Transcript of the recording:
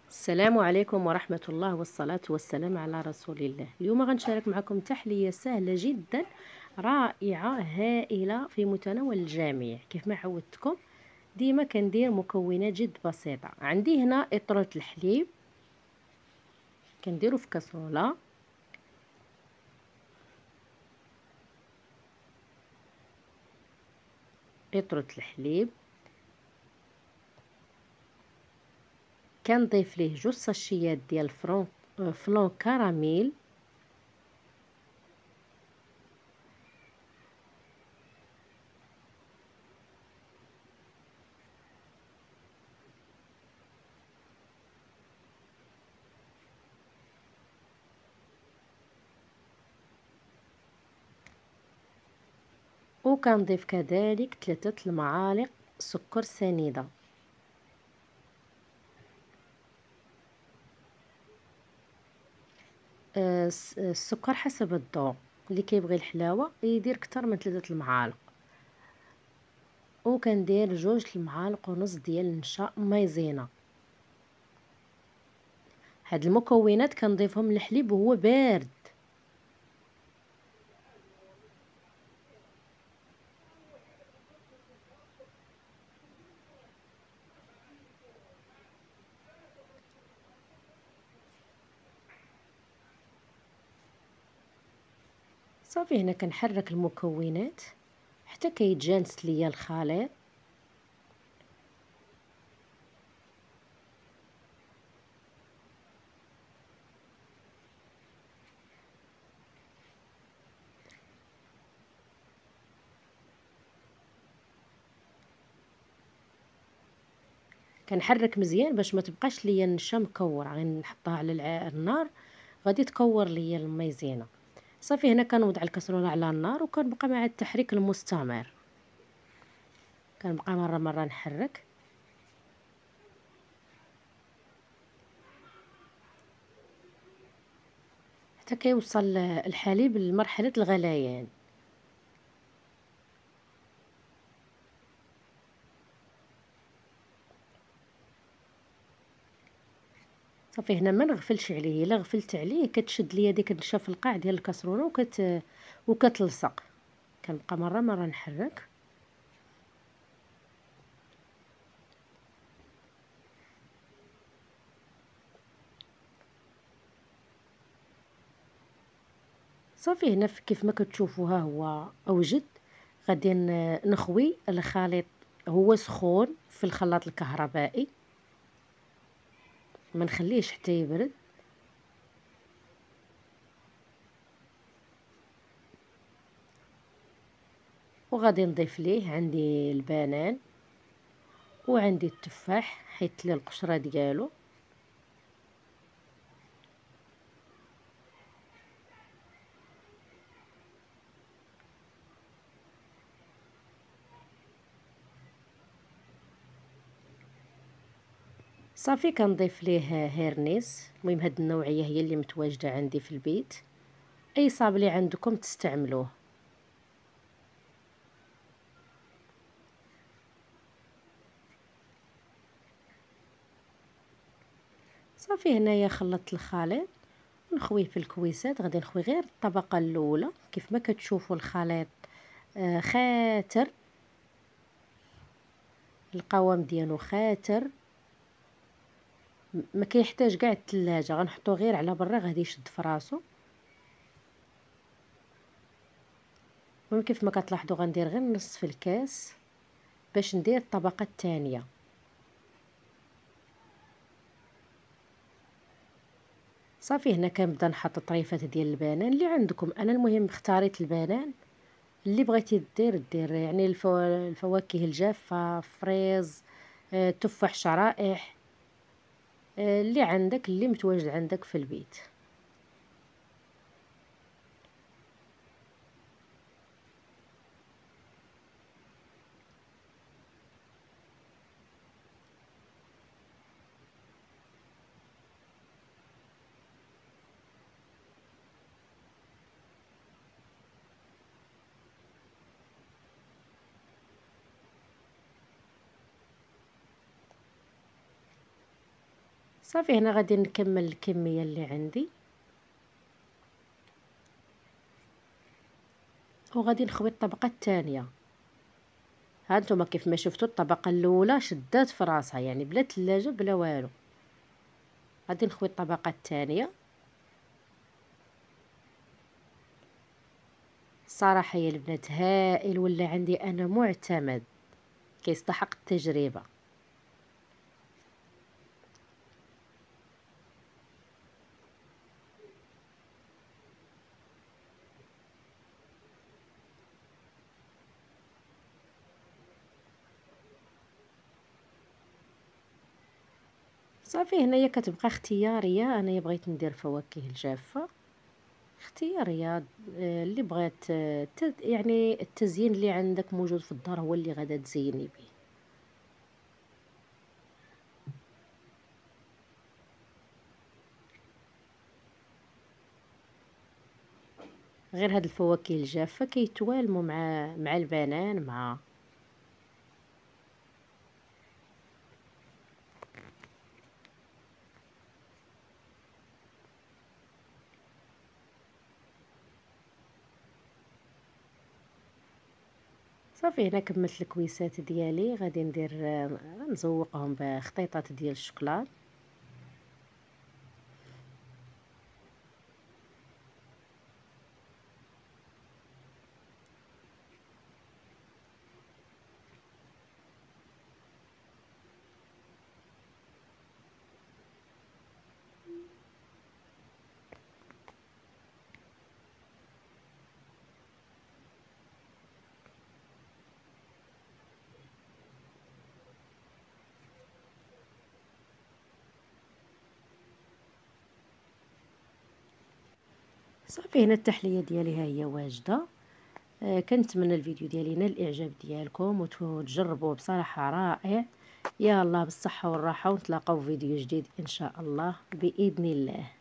السلام عليكم ورحمة الله والصلاة والسلام على رسول الله. اليوم غنشارك معكم تحلية سهلة جدا رائعة هائلة في متناول الجميع. كيف ما عودتكم ديما كندير مكونات جد بسيطة. عندي هنا إطرة الحليب كنديرو في كاسرولة، إطرة الحليب كنضيف ليه 2 ساشيات ديال فلون كراميل، وكنضيف كذلك 3 المعالق سكر سنيدة. السكر حسب الذوق، اللي كيبغي الحلاوه يدير اكثر من 3 المعالق. وكندير 2 المعالق ونص ديال النشا مايزينا. هاد المكونات كنضيفهم للحليب وهو بارد. صافي هنا كنحرك المكونات حتى كيتجانس ليا الخليط. كنحرك مزيان باش ما تبقاش ليا النشا مكوره، غير نحطها على النار غادي تكور ليا المايزينا. صافي هنا كنوضع الكاسرونه على النار وكنبقى مع التحريك المستمر، كنبقى مره مره نحرك حتى كيوصل الحليب لمرحله الغليان. صافي هنا ما نغفلش عليه، الا غفلت عليه كتشد ليا ديك النشا في القاع ديال الكاسرونه وكتلصق. كنبقى مره مره نحرك. صافي هنا كيف ما كتشوفوا ها هو اوجد. غادي نخوي الخليط هو سخون في الخلاط الكهربائي، ما نخليهش حتى يبرد. وغادي نضيف ليه عندي البنان وعندي التفاح حيت لي القشره ديالو. صافي كنضيف ليه هيرنيس. المهم هاد النوعيه هي اللي متواجده عندي في البيت، اي صاب اللي عندكم تستعملوه. صافي هنايا خلطت الخليط نخويه في الكويسات. غادي نخوي غير الطبقه الاولى كيف ما كتشوفوا الخليط خاتر، القوام ديالو خاتر، ما كيحتاج كاع الثلاجه. غنحطو غير على برا غادي يشد فراسو. المهم كيف ما كتلاحظوا غندير غير نصف الكاس باش ندير الطبقه الثانيه. صافي هنا كنبدا نحط طريفات ديال البنان اللي عندكم. انا المهم اختاريت البنان اللي بغيتي دير يعني الفواكه الجافه، فريز، تفاح شرائح، اللي عندك اللي متواجد عندك في البيت. صافي هنا غادي نكمل الكميه اللي عندي، وغادي نخوي الطبقه الثانيه. ها نتوما كيف ما شفتوا الطبقه الاولى شدات في راسها، يعني بلا ثلاجه بلا والو. غادي نخوي الطبقه الثانيه. صراحه يا البنات هائل، ولا عندي انا معتمد، كيستحق التجربه. صافي هنايا كتبقى اختياريه، انايا بغيت ندير فواكه الجافه اختياريه. اللي بغات يعني التزيين اللي عندك موجود في الدار هو اللي غادا تزيني به. غير هاد الفواكه الجافه كيتوالموا مع البنان مع. صافي هنا كملت الكويسات ديالي، غادي ندير نزوقهم بخطيطات ديال الشوكولا. صافي هنا التحليه ديالي ها هي واجده. كنتمنى الفيديو ديالي ينال الاعجاب ديالكم وتجربوه، بصراحه رائع. يا الله بالصحه والراحه، ونتلاقاو في فيديو جديد ان شاء الله باذن الله.